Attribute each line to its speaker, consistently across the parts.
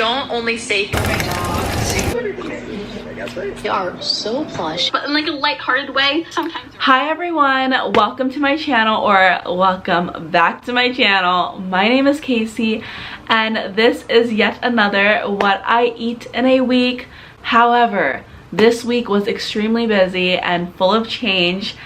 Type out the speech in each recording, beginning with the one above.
Speaker 1: don't only say for my dog. They are so plush, but in like a lighthearted way sometimes.
Speaker 2: Hi everyone, welcome to my channel, or welcome back to my channel. My name is Casey and this is yet another what I eat in a week. However, this week was extremely busy and full of change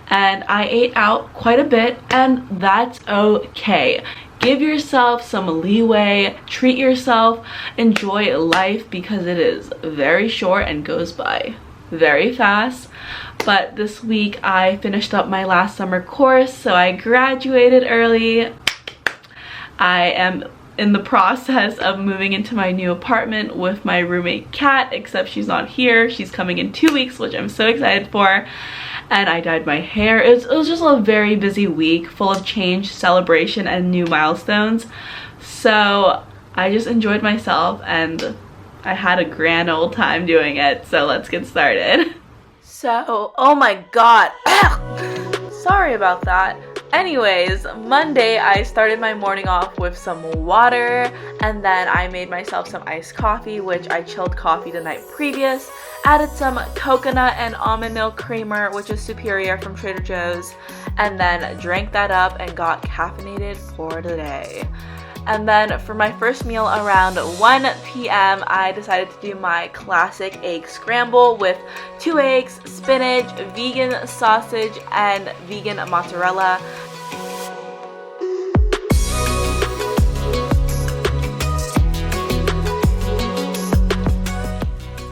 Speaker 2: and I ate out quite a bit, and that's okay. Give yourself some leeway, treat yourself, enjoy life because it is very short and goes by very fast. But this week I finished up my last summer course, so I graduated early. I am in the process of moving into my new apartment with my roommate Kat, except she's not here. She's coming in 2 weeks, which I'm so excited for. And I dyed my hair. It was just a very busy week full of change, celebration, and new milestones. So I just enjoyed myself and I had a grand old time doing it. So let's get started. So, oh my god. Sorry about that. Anyways, Monday I started my morning off with some water, and then I made myself some iced coffee, which I chilled coffee the night previous, added some coconut and almond milk creamer, which is superior from Trader Joe's, and then drank that up and got caffeinated for the day. And then for my first meal around 1 p.m. I decided to do my classic egg scramble with 2 eggs, spinach, vegan sausage, and vegan mozzarella.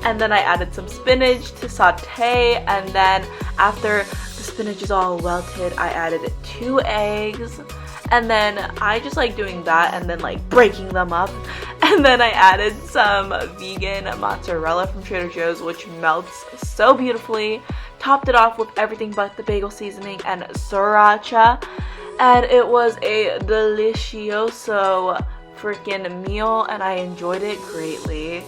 Speaker 2: And then I added some spinach to saute, and then after the spinach is all welted, I added 2 eggs. And then I just like doing that and then like breaking them up. And then I added some vegan mozzarella from Trader Joe's, which melts so beautifully. Topped it off with everything but the bagel seasoning and sriracha. And it was a delicioso freaking meal and I enjoyed it greatly.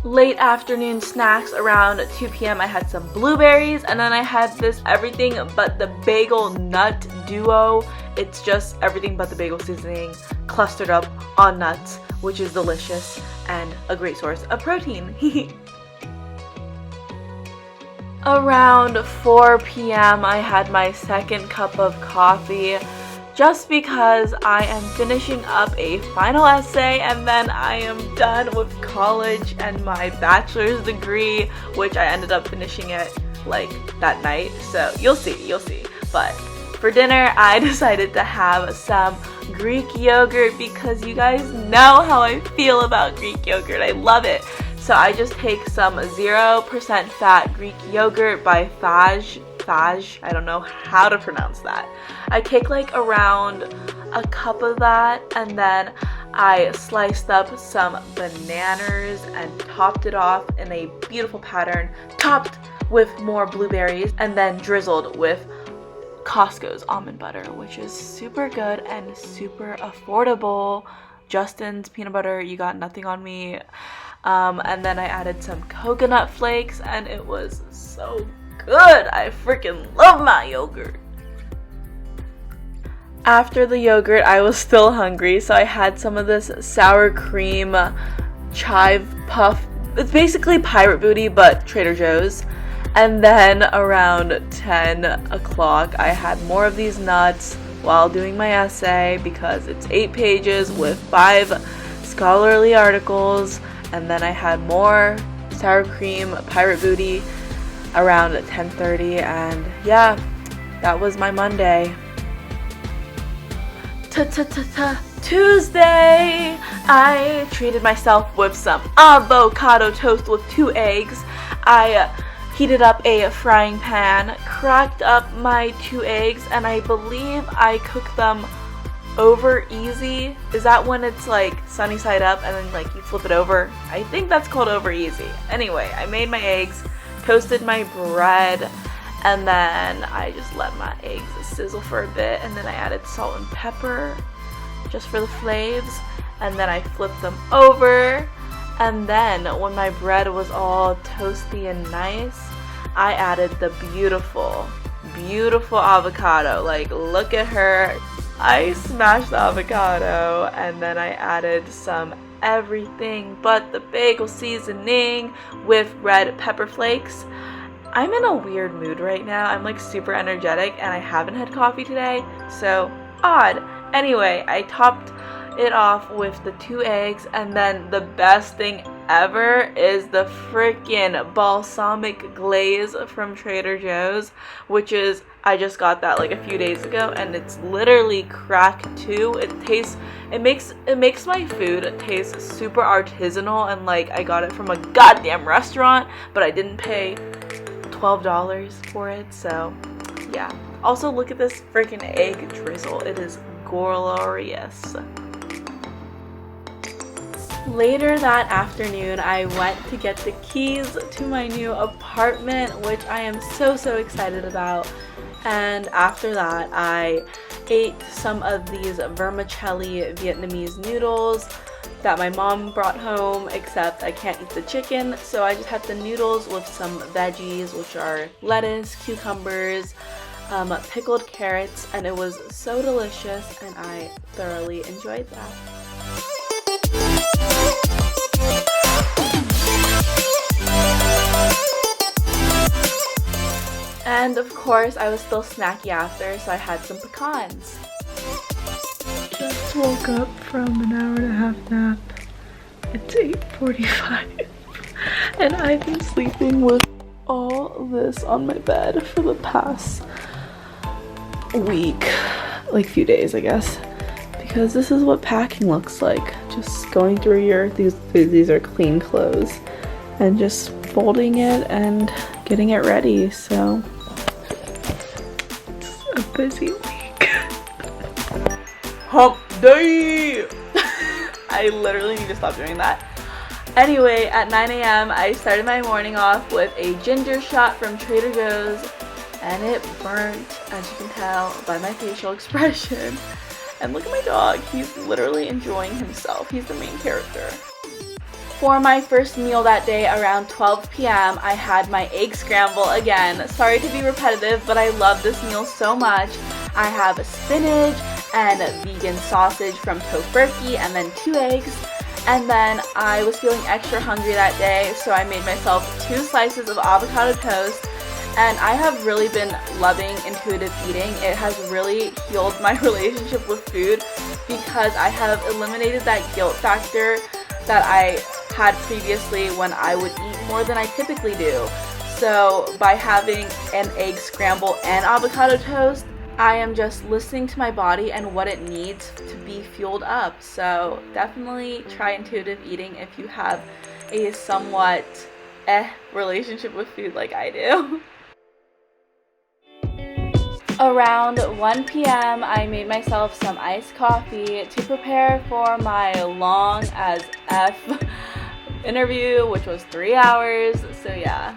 Speaker 2: Late afternoon snacks around 2 p.m. I had some blueberries, and then I had this everything but the bagel nut duo. It's just everything but the bagel seasoning clustered up on nuts, which is delicious and a great source of protein. Around 4 p.m. I had my second cup of coffee, just because I am finishing up a final essay and then I am done with college and my bachelor's degree, which I ended up finishing it like that night. So you'll see. But for dinner, I decided to have some Greek yogurt because you guys know how I feel about Greek yogurt. I love it. So I just take some 0% fat Greek yogurt by Faj, I don't know how to pronounce that. I take like around a cup of that, and then I sliced up some bananas and topped it off in a beautiful pattern, topped with more blueberries, and then drizzled with Costco's almond butter, which is super good and super affordable. Justin's peanut butter, you got nothing on me. And then I added some coconut flakes and it was so good. I freaking love my yogurt. After the yogurt, I was still hungry, so I had some of this sour cream chive puff. It's basically Pirate Booty, but Trader Joe's. And then around 10 o'clock, I had more of these nuts while doing my essay because it's 8 pages with 5 scholarly articles. And then I had more sour cream Pirate Booty around 10:30, and yeah, that was my Monday. Tuesday, I treated myself with some avocado toast with 2 eggs. I heated up a frying pan, cracked up my 2 eggs, and I believe I cooked them over easy. Is that when it's like sunny side up and then like you flip it over? I think that's called over easy. Anyway, I made my eggs, toasted my bread, and then I just let my eggs sizzle for a bit, and then I added salt and pepper just for the flavors, and then I flipped them over, and then when my bread was all toasty and nice, I added the beautiful avocado. Like, look at her. I smashed the avocado, and then I added some everything but the bagel seasoning with red pepper flakes. I'm in a weird mood right now. I'm like super energetic, and I haven't had coffee today, so odd. Anyway, I topped it off with the 2 eggs, and then the best thing ever is the freaking balsamic glaze from Trader Joe's, which is, I just got that like a few days ago, and it's literally crack too. It makes my food taste super artisanal, and like I got it from a goddamn restaurant, but I didn't pay $12 for it, so yeah. Also, look at this freaking egg drizzle. It is glorious. Later that afternoon, I went to get the keys to my new apartment, which I am so excited about. And after that, I ate some of these vermicelli Vietnamese noodles that my mom brought home, except I can't eat the chicken, so I just had the noodles with some veggies, which are lettuce, cucumbers, pickled carrots, and it was so delicious, and I thoroughly enjoyed that. And of course, I was still snacky after, so I had some pecans. Just woke up from an hour and a half nap. It's 8:45, and I've been sleeping with all this on my bed for the past week, like few days, I guess, because this is what packing looks like. Just going through these are clean clothes, and just folding it and getting it ready. So it's a busy week. Hump day! I literally need to stop doing that. Anyway, at 9 a.m. I started my morning off with a ginger shot from Trader Joe's, and it burnt, as you can tell by my facial expression. And look at my dog, he's literally enjoying himself. He's the main character. For my first meal that day around 12 p.m. I had my egg scramble again. Sorry to be repetitive, but I love this meal so much. I have spinach and vegan sausage from Tofurkey, and then 2 eggs. And then I was feeling extra hungry that day, so I made myself 2 slices of avocado toast. And I have really been loving intuitive eating. It has really healed my relationship with food because I have eliminated that guilt factor that I had previously when I would eat more than I typically do. So by having an egg scramble and avocado toast, I am just listening to my body and what it needs to be fueled up. So definitely try intuitive eating if you have a somewhat relationship with food like I do. Around 1 p.m. I made myself some iced coffee to prepare for my long as F interview, which was 3 hours, so yeah.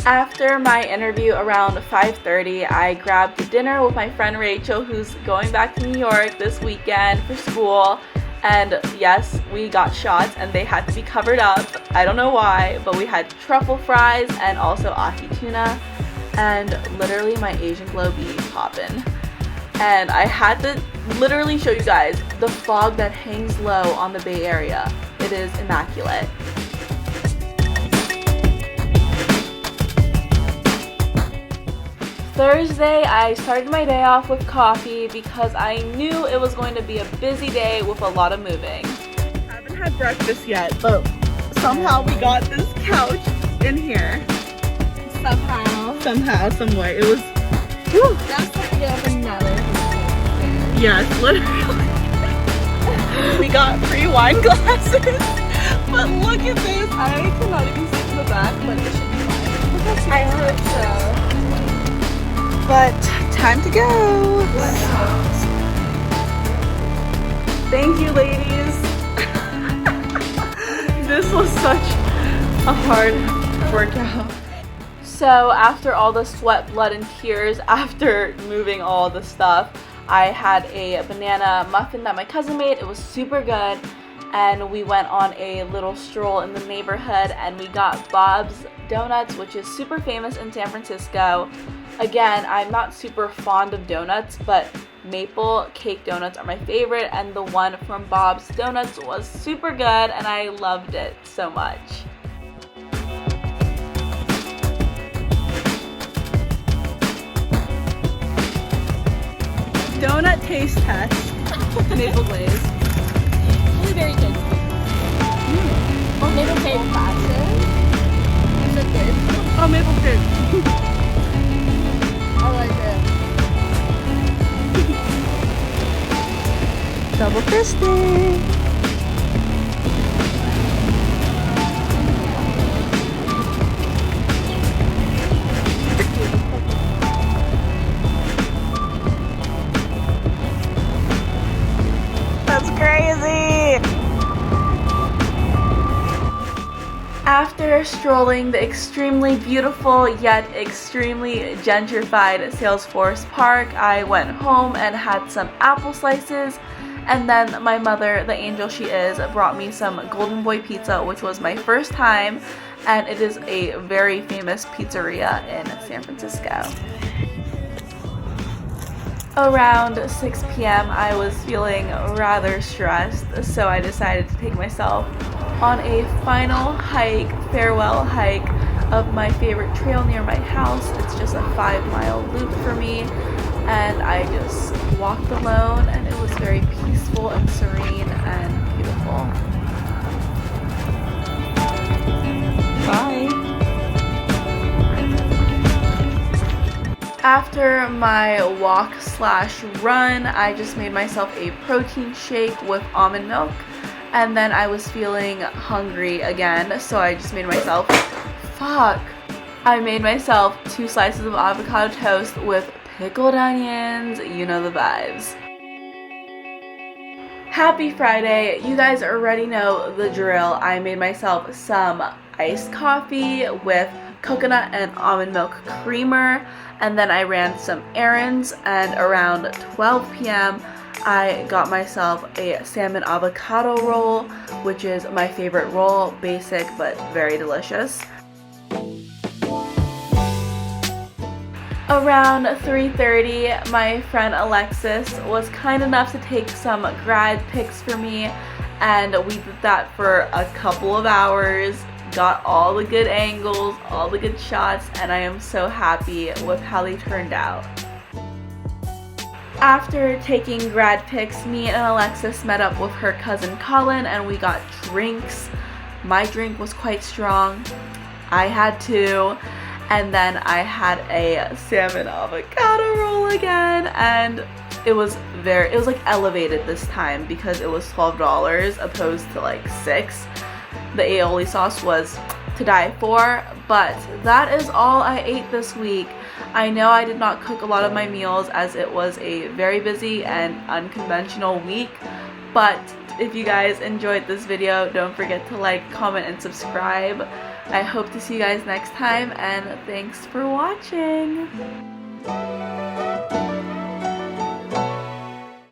Speaker 2: After my interview around 5:30, I grabbed dinner with my friend Rachel, who's going back to New York this weekend for school. And yes, we got shots and they had to be covered up. I don't know why, but we had truffle fries and also ahi tuna. And literally my Asian glow be poppin'. And I had to literally show you guys the fog that hangs low on the Bay Area. It is immaculate. Thursday, I started my day off with coffee because I knew it was going to be a busy day with a lot of moving. I haven't had breakfast yet, but somehow we got this couch in here. Somehow, somewhere. It was, whew.
Speaker 3: That's what we have another.
Speaker 2: Yes, literally. We got free wine glasses. But look at this. I cannot even sit in the back, but it should be fine.
Speaker 3: I hope so.
Speaker 2: But time to go. Thank you, ladies. This was such a hard workout. So after all the sweat, blood, and tears, after moving all the stuff, I had a banana muffin that my cousin made. It was super good. and we went on a little stroll in the neighborhood and we got Bob's Donuts, which is super famous in San Francisco. Again, I'm not super fond of donuts, but maple cake donuts are my favorite, and the one from Bob's Donuts was super good and I loved it so much. Donut taste test. Maple glaze.
Speaker 3: Really very good. Oh, maple cake fashion. Is it good?
Speaker 2: Oh, maple cake.
Speaker 3: I like it.
Speaker 2: Double fisting. That's crazy! After strolling the extremely beautiful yet extremely gentrified Salesforce Park, I went home and had some apple slices, and then my mother, the angel she is, brought me some Golden Boy pizza, which was my first time, and it is a very famous pizzeria in San Francisco. Around 6 p.m. I was feeling rather stressed, so I decided to take myself on a final hike, farewell hike of my favorite trail near my house. It's just a 5-mile loop for me, and I just walked alone, and it was very peaceful and serene and beautiful. Bye! After my walk/run, I just made myself a protein shake with almond milk, and then I was feeling hungry again, so I just made myself, I made myself 2 slices of avocado toast with pickled onions. You know the vibes. Happy Friday. You guys already know the drill. I made myself some iced coffee with coconut and almond milk creamer, and then I ran some errands, and around 12 p.m. I got myself a salmon avocado roll, which is my favorite roll, basic but very delicious. Around 3:30, my friend Alexis was kind enough to take some grad pics for me, and we did that for a couple of hours. Got all the good angles, all the good shots, and I am so happy with how they turned out. After taking grad pics, me and Alexis met up with her cousin Colin and we got drinks. My drink was quite strong. I had 2, and then I had a salmon avocado roll again, and it was like elevated this time because it was $12 opposed to like $6. The aioli sauce was to die for, but that is all I ate this week. I know I did not cook a lot of my meals as it was a very busy and unconventional week, but if you guys enjoyed this video, don't forget to like, comment, and subscribe. I hope to see you guys next time, and thanks for watching.